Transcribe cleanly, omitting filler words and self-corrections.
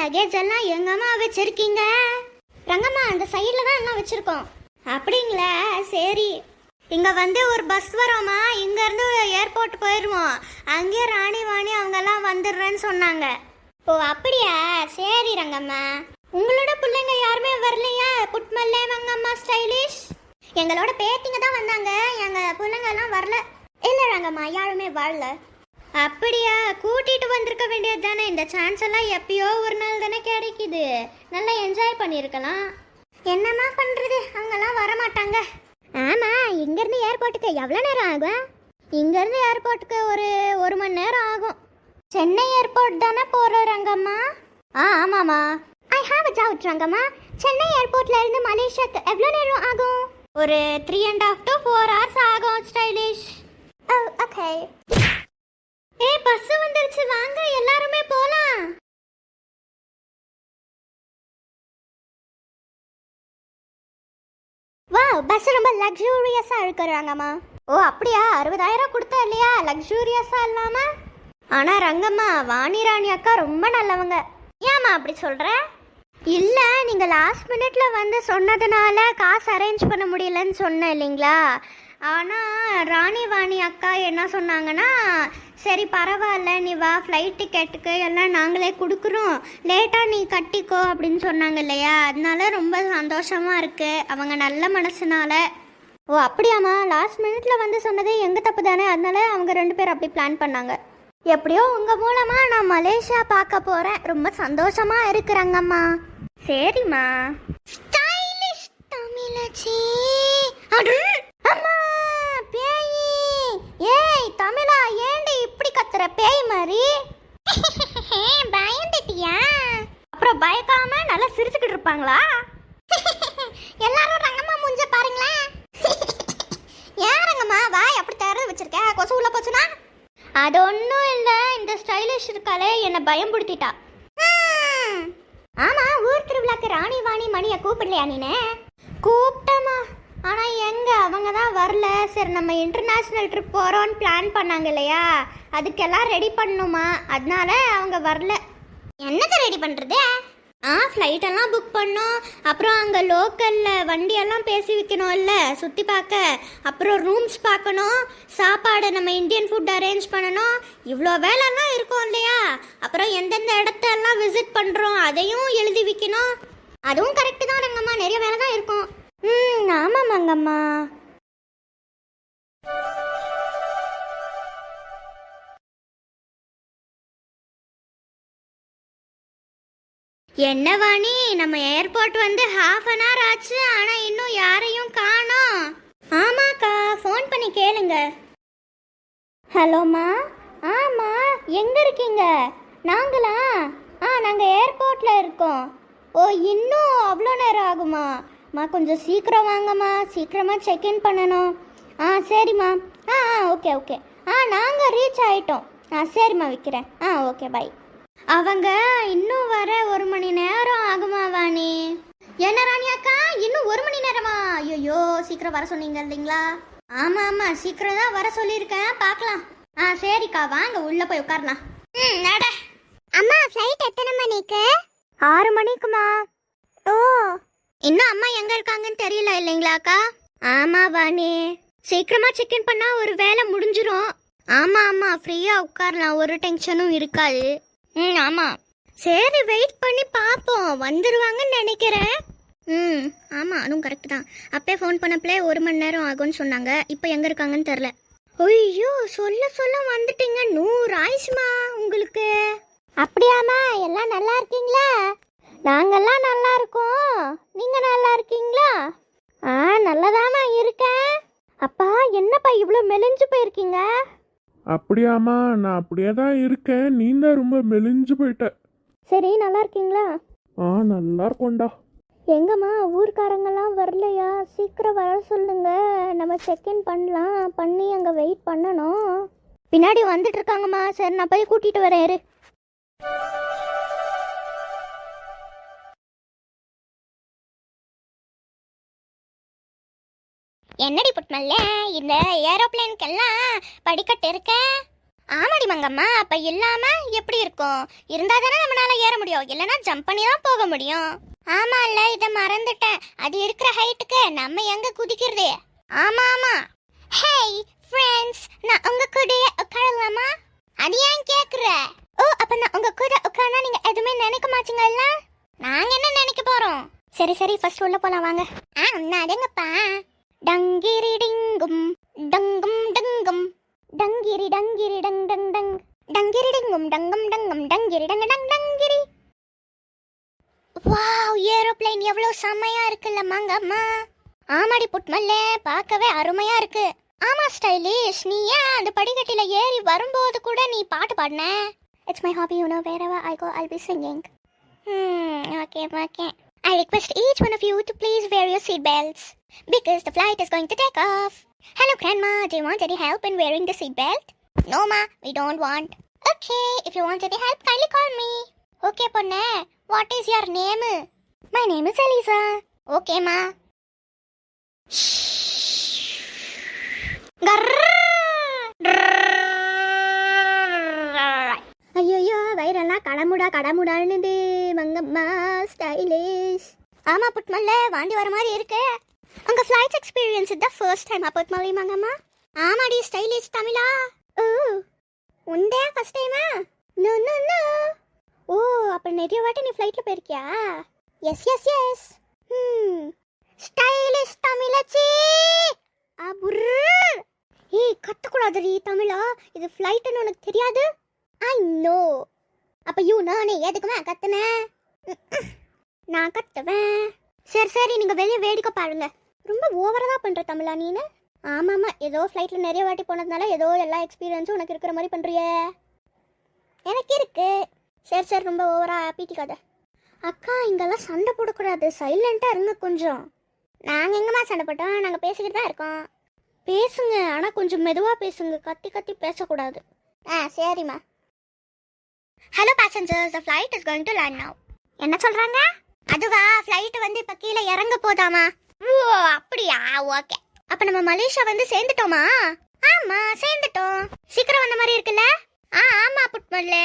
Luggage எல்லாம் எங்கம்மா வச்சிருக்கீங்க? ரங்கம்மா அந்த சைடில் தான் எல்லாம் வச்சிருக்கோம். அப்படிங்களா, சரி. இங்கே வந்து ஒரு பஸ் வரோமா, இங்கேருந்து ஏர்போர்ட் போயிடுவோம். அங்கேயே ராணி வாணி அவங்கெல்லாம் வந்துடுறேன்னு சொன்னாங்க. ஓ அப்படியா, சரி ரங்கம்மா. உங்களோட பிள்ளைங்க யாருமே வரலையா? புட்மல்லே மங்கம்மா ஸ்டைலிஷ் எங்களோட பேத்திங்க தான் வந்தாங்க, எங்கள் பிள்ளைங்க எல்லாம் வரல. இல்லை ரங்கம்மா, யாருமே வரல. அப்படியா, கூட்டிட்டு வந்திருக்க வேண்டியது தானே. இந்த சான்ஸ் எல்லாம் எப்பயோ ஒரு நாள் தானே கிடைக்குது, நல்லா என்ஜாய் பண்ணியிருக்கலாம். என்னம்மா பண்ணுறது, அவங்கெல்லாம் வரமாட்டாங்க. ஆமாம், இங்கேருந்து ஏர்போர்ட்டுக்கு எவ்வளோ நேரம் ஆகும்? இங்கேருந்து ஏர்போர்ட்டுக்கு ஒரு மணி நேரம் ஆகும். சென்னை ஏர்போர்ட் தானே போகிறோம் ரங்கம்மா? ஆமாம்மா. I have a doubt Rangamma, Chennai ஏர்போர்ட்ல இருந்து மலேசியாவுக்கு எவ்வளோ நேரம் ஆகும்? ஒரு 3.5 to 4 hours ஆகும் ஸ்டைலிஷ். ஓ ஓகே. பஸ் வந்துருச்சு, வாங்க எல்லாருமே போலாம். வாவ், பஸ் ரொம்ப லக்ஸூரியஸா இருக்குறாங்கம்மா. ஓ அப்படியா, 60,000 கொடுத்தா இல்லையா லக்ஸூரியஸா இல்லாம? ஆனா ரங்கம்மா, வாணி ராணி அக்கா ரொம்ப நல்லவங்க. ஏமா அப்படி சொல்ற? இல்ல, நீங்க லாஸ்ட் மினிட்ல வந்து சொன்னதுனால காசு அரேஞ்ச் பண்ண முடியலன்னு சொன்னேன் இல்லைங்களா. ஆனா ராணி வாணி அக்கா என்ன சொன்னாங்கன்னா, சரி பரவாயில்ல, நீ வா, ஃப்ளைட் டிக்கெட்டுக்கு எல்லாம் நாங்களே கொடுக்குறோம், லேட்டாக நீ கட்டிக்கோ அப்படின்னு சொன்னாங்க இல்லையா. அதனால ரொம்ப சந்தோஷமாக இருக்குது, அவங்க நல்ல மனசுனால. ஓ அப்படியாம்மா, லாஸ்ட் மினிட்ல வந்து சொன்னதே எங்கள் தப்பு தானே, அதனால அவங்க 2 பேர் அப்படி பிளான் பண்ணாங்க. எப்படியோ உங்கள் மூலமாக நான் மலேசியா பார்க்க போகிறேன், ரொம்ப சந்தோஷமாக இருக்கிறாங்கம்மா. சரிம்மா. ஸ்டைலிஷ் தமிழச்சி. அம்மா பேய். ஏய் தமிழா, ஏண்டி இப்படி கத்துற பேய் மாதிரி? பயந்துட்டியா? அப்புறம் பயக்காம நல்லா சிரிச்சுக்கிட்டு இருப்பாங்களா? எல்லாரும் ரங்கம்மா மூஞ்ச பாருங்களேன். ஏன் ரங்கம்மா வாய் அப்படி திறந்து வச்சிருக்க, கொசு உள்ள போச்சுனா? அது ஒன்றும் இல்லை, இந்த ஸ்டைலிஷ் இருக்காளே என்னை பயம்படுத்திட்டா. ஆமா, ஊர் திருவிழாக்கு ராணி வாணி மணியை கூப்பிடலையா நீனே? கூப்பிட்டமா, ஆனால் எங்க அவங்க தான் வரல. சரி, நம்ம இன்டர்நேஷ்னல் ட்ரிப் போகிறோன்னு பிளான் பண்ணாங்க இல்லையா, அதுக்கெல்லாம் ரெடி பண்ணணுமா, அதனால அவங்க வரல. என்னத்தை ரெடி பண்ணுறது? ஃப்ளைட்டெல்லாம் புக் பண்ணோம், அப்புறம் அங்கே லோக்கலில் வண்டியெல்லாம் பேசி வைக்கணும்ல சுற்றி பார்க்க, அப்புறம் ரூம்ஸ் பார்க்கணும், சாப்பாடு நம்ம இந்தியன் ஃபுட் அரேஞ்ச் பண்ணணும், இவ்வளோ வேலைலாம் இருக்கும் இல்லையா. அப்புறம் எந்தெந்த இடத்தெல்லாம் விசிட் பண்ணுறோம் அதையும் எழுதி வைக்கணும். அதுவும் கரெக்டு தான் ரங்கம்மா, நிறைய வேலை தான் இருக்கும். ஆமாம் மங்கம்மா. என்ன வாணி, நம்ம ஏர்போர்ட் வந்து 1/2 hour ஆச்சு, ஆனால் இன்னும் யாரையும் காணோம். ஆமாக்கா, ஃபோன் பண்ணி கேளுங்க. ஹலோம்மா. ஆமாம், எங்கே இருக்கீங்க? நாங்களா? நாங்கள் ஏர்போர்ட்டில் இருக்கோம். ஓ இன்னும் அவ்வளோ நேரம் ஆகுமா? கொஞ்சம் சீக்கிரம் வாங்கம்மா, சீக்கிரமாக செக்இன் பண்ணணும். சரிம்மா. Okay okay. நாங்கள் ரீச் ஆகிட்டோம். சரிம்மா, வைக்கிறேன். Okay bye. அவங்க இன்னும் வர 1 மணி நேரம் ஆகுமா வாணி? என்ன ராணி அக்கா, இன்னும் 1 மணி நேரமா? ஐயோ, சீக்கிரம் வர சொன்னீங்க இல்லைங்களா? ஆமாம் சீக்கிரம் தான் வர சொல்லியிருக்கேன், பார்க்கலாம். சரிக்கா, வாங்க உள்ள போய் உட்காரலாம். நட. அம்மா, ஃப்ளைட் எத்தனை மணிக்கு? 6 மணிக்குமா? ஓ, இன்னும் அம்மா எங்க இருக்காங்கன்னு தெரியல இல்லைங்களாக்கா? ஆமா வாணி, சீக்கிரமா செக்இன் பண்ணா ஒரு வேலை முடிஞ்சிரும். ஆமா ஃப்ரீயா உட்காரலாம், ஒரு டென்ஷனும் இருக்காது. ஆமா. சரி, வெயிட் பண்ணி பார்ப்போம், வந்துருவாங்கன்னு நினைக்கிறேன். ஆமா, அதுவும் கரெக்ட் தான். அப்பே ஃபோன் பண்ணப்பலே 1 மணி நேரம் ஆகும்னு சொன்னாங்க, இப்போ எங்க இருக்காங்கன்னு தெரில. ஐயோ, சொல்ல வந்துட்டீங்க. 100 ஆயிடுச்சுமா உங்களுக்கு. அப்படியாமா, எல்லாம் நல்லா இருக்கீங்களா? நாங்கெல்லாம் நல்லா இருக்கோம், நீங்க நல்லா இருக்கீங்களா? நல்லதாமா இருக்கேன். அப்பா, என்னப்பா இவ்வளோ மெலிஞ்சு போயிருக்கீங்க? அப்படியாம்மா, நான் அப்படியே தான் இருக்கேன், நீ தான் ரொம்ப மெலிஞ்சு போயிட்ட. சரி, நல்லா இருக்கீங்களா? நல்லா இருக்கோண்டா. எங்கம்மா, ஊர்க்காரங்கெல்லாம் வரலையா? சீக்கிரம் வர சொல்லுங்க, நம்ம செக்இன் பண்ணலாம், பண்ணி அங்கே வெயிட் பண்ணணும். பின்னாடி வந்துட்டு இருக்காங்கம்மா. சரி, நான் போய் கூட்டிட்டு வரேன் இரு. என்னடி புட்மல்ல, இந்த ஏரோப்ளேனுக்கெல்லாம் படிக்கட்டு இருக்க? ஆமாடி மங்கம்மா, அப்ப இல்லாம எப்படி இருக்கும்? இருந்தா தானே நம்மளால ஏற முடியும், இல்லனா ஜம்ப் பண்ணி தான் போக முடியும். ஆமா இல்ல, இத மறந்துட்டேன். அது இருக்கிற ஹைட்டுக்கு நம்ம எங்க குதிக்கிறது? ஆமா ஆமா. ஹேய் ஃப்ரெண்ட்ஸ், நான் உங்க கூட உட்காரலாமா? அது ஏன் கேக்குற? ஓ, அப்ப நான் உங்க கூட உட்கார்ந்தா நீங்க எதுவுமே நினைக்க மாட்டீங்கல்ல? நாங்க என்ன நினைக்க போறோம்? சரி சரி, ஃபர்ஸ்ட் உள்ள போலாம் வாங்க. நடங்கப்பா. டங்கிரி டிங்கும் டங்கும் டங்கும் டங்கிரி டங்கிரி டங் டங் டங் டங்கிரி டிங்கும் டங்கும் டங்கும் டங்கிரி டங் டங் டங்கிரி. வாவ், ஏரோப்ளேன் எவ்வளவு செமையா இருக்குல்ல மங்கம்மா? ஆமாடி புட்மல்ல, பார்க்கவே அருமையா இருக்கு. ஆமா ஸ்டைலிஷ், நீ ஏன் அந்த படிக்கட்டில ஏறி வரும்போது கூட நீ பாட்டு பாடுன? It's my hobby, you know, wherever I go I'll be singing. Okay. I request each one of you to please wear your seat belts because the flight is going to take off. Hello grandma, do you want any help in wearing the seat belt? No ma, we don't want. Okay, if you want any help kindly call me. Okay பொண்ணே, what is your name? My name is Elisa. Okay ma. ஐயோ, வயிறெல்லாம் கடமுடான்னு Mangamma stylish. ஆமா புட்மல்ல, வாந்தி வர மாதிரி இருக்கு. உங்க flight experience இதான் first time புட்மல்லி Mangamma? ஆமாடி ஸ்டைலிஷ் தமிழா. ஓ, உண்டே ஃபர்ஸ்ட் டைமா? No no no. ஓ, அப்ப நிறைய வாட்டி நீ ஃப்ளைட்ல போயிருக்கியா? Yes yes yes. ஸ்டைலிஷ் தமிழச்சி. அபுர். ஏய், கத்தக்கூடாதுடி தமிழா, இது ஃப்ளைட்னு உனக்கு தெரியாது? I know. அப்ப நானே எதுக்குமே கத்துனேன்? நான் கத்துவேன். சரி சரி, நீங்க வெளியே வேடிக்கை பாருங்க. ரொம்ப ஓவரா தான் பண்ற தமிழா நீனு. ஆமாமா, ஏதோ ஃப்ளைட்ல நிறைய வாட்டி போனதுனால ஏதோ எல்லா எக்ஸ்பீரியன்ஸும் உனக்கு இருக்கிற மாதிரி பண்றியே. எனக்கு இருக்கு. சரி சரி, ரொம்ப ஓவரா பீட்டிக்காத. அக்கா, இங்கெல்லாம் சண்டை போடக்கூடாது, சைலண்டா இருங்க கொஞ்சம். நாங்க எங்கம்மா சண்டை போட்டோம்? நாங்க பேசிக்கிட்டு தான் இருக்கோம். பேசுங்க, ஆனா கொஞ்சம் மெதுவா பேசுங்க, கத்தி கத்தி பேசக்கூடாது. சரிம்மா. Hello passengers, the flight is going to land now. என்ன சொல்றாங்க? அதுவா, ஃப்ளைட் வந்து இப்ப கீழே இறங்க போதாமா? ஓ அப்படியா, ஓகே. அப்ப நம்ம மலேசியா வந்து சேர்ந்துட்டோமா? ஆமா சேர்ந்துட்டோம். சீக்கிரம் வந்த மாதிரி இருக்குல்ல? ஆமா புட்மல்ல.